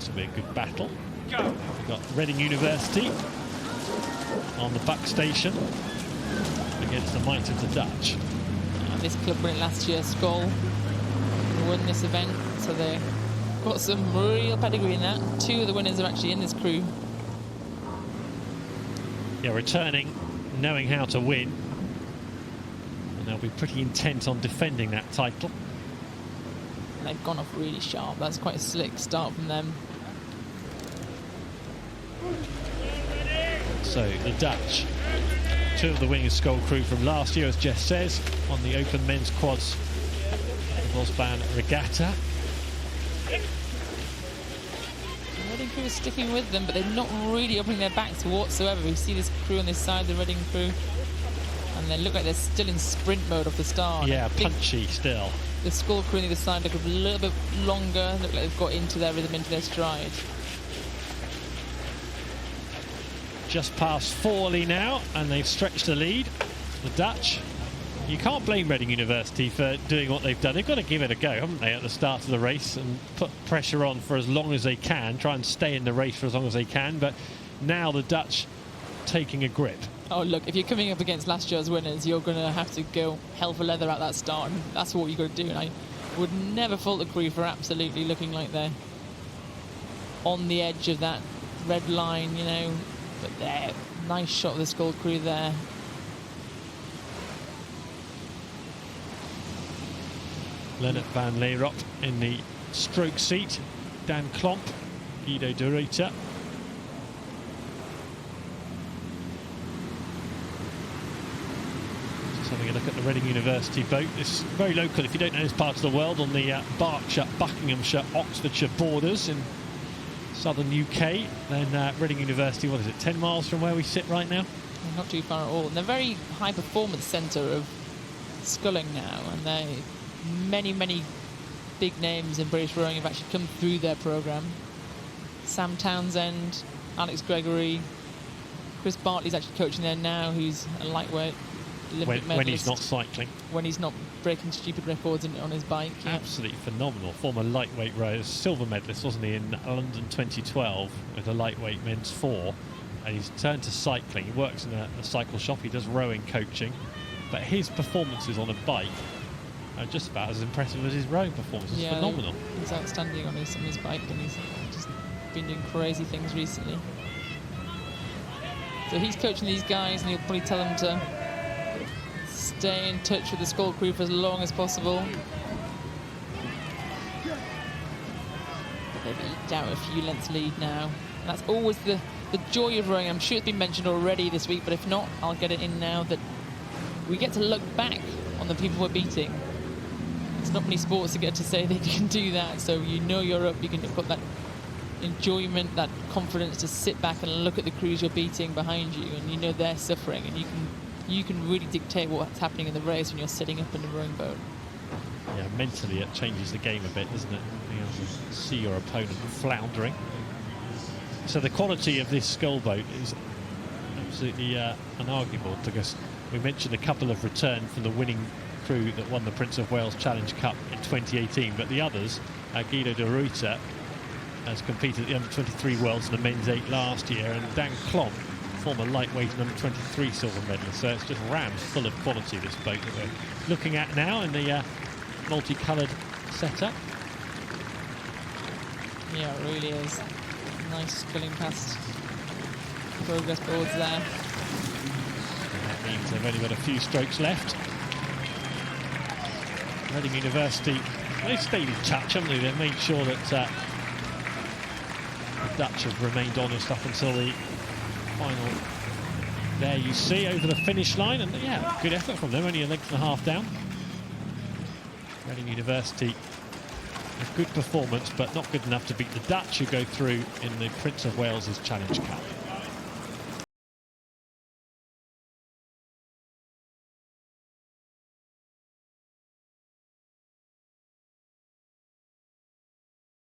This will be a good battle. We've got Reading University on the buck station against the might of the Dutch. This club won it last year, Skøll won this event, so they've got some real pedigree in that. Two of the winners are actually in this crew. Yeah, returning, knowing how to win, and they'll be pretty intent on defending that title. And they've gone off really sharp. That's quite a slick start from them. So the Dutch, two of the winning Skøll crew from last year, as Jess says, on the open men's quads A.A.S.R Regatta. Reading crew is sticking with them, but they're not really opening their backs whatsoever. We see this crew on this side, the Reading crew, and they look like they're still in sprint mode off the start. Yeah, punchy still. The Skøll crew on the other side look a little bit longer, look like they've got into their rhythm, into their stride. Just past Forley now, and they've stretched the lead, the Dutch. You can't blame Reading University for doing what they've done. They've got to give it a go, haven't they, at the start of the race, and put pressure on for as long as they can, try and stay in the race for as long as they can. But now the Dutch taking a grip. Oh, look, if you're coming up against last year's winners, you're going to have to go hell for leather at that start, and that's what you've got to do. And I would never fault the crew for absolutely looking like they're on the edge of that red line, you know. But there, nice shot of the Skøll crew there. Lennart van Leerop in the stroke seat. Dan Klomp, Guido de Ruyter. Just having a look at the Reading University boat. It's very local, if you don't know this part of the world, on the Berkshire, Buckinghamshire, Oxfordshire borders in southern UK. Then Reading University, what is it, 10 miles from where we sit right now? Not too far at all. And they're a very high performance centre of sculling now, and they many big names in British rowing have actually come through their programme. Sam Townsend, Alex Gregory, Chris Bartley's actually coaching there now, who's a lightweight Olympic medalist. When he's not cycling. When he's not breaking stupid records on his bike. Yeah. Absolutely phenomenal. Former lightweight rower, silver medalist, wasn't he, in London 2012 with the lightweight men's 4. And he's turned to cycling. He works in a cycle shop. He does rowing coaching. But his performances on a bike are just about as impressive as his rowing performance. It's phenomenal. He's outstanding on his bike, and he's just been doing crazy things recently. So he's coaching these guys, and he'll probably tell them to stay in touch with the Skøll crew for as long as possible. But they've eked out a few lengths lead now. And that's always the joy of rowing. I'm sure it's been mentioned already this week, but if not, I'll get it in now, that we get to look back on the people we're beating. There's not many sports that get to say they can do that, so you know you're up, you can put that enjoyment, that confidence to sit back and look at the crews you're beating behind you, and you know they're suffering, and you can really dictate what's happening in the race when you're sitting up in a rowing boat. Yeah, mentally it changes the game a bit, doesn't it? Being able to see your opponent floundering. So the quality of this Skøll boat is absolutely unarguable, because we mentioned a couple of return from the winning crew that won the Prince of Wales Challenge Cup in 2018, but the others, Guido de Ruyter has competed at the under-23 Worlds in the men's 8 last year, and Dan Klomp, former lightweight and under-23 silver medalist. So it's just rammed full of quality, this boat that we're looking at now in the multicoloured setup. Yeah, it really is. Nice sculling past progress boards there. And that means they've only got a few strokes left. Reading University, they've stayed in touch, haven't they? They've made sure that the Dutch have remained honest up until the final. There you see, over the finish line, and yeah, good effort from them, only a length and a half down. Reading University, a good performance, but not good enough to beat the Dutch, who go through in the Prince of Wales' Challenge Cup.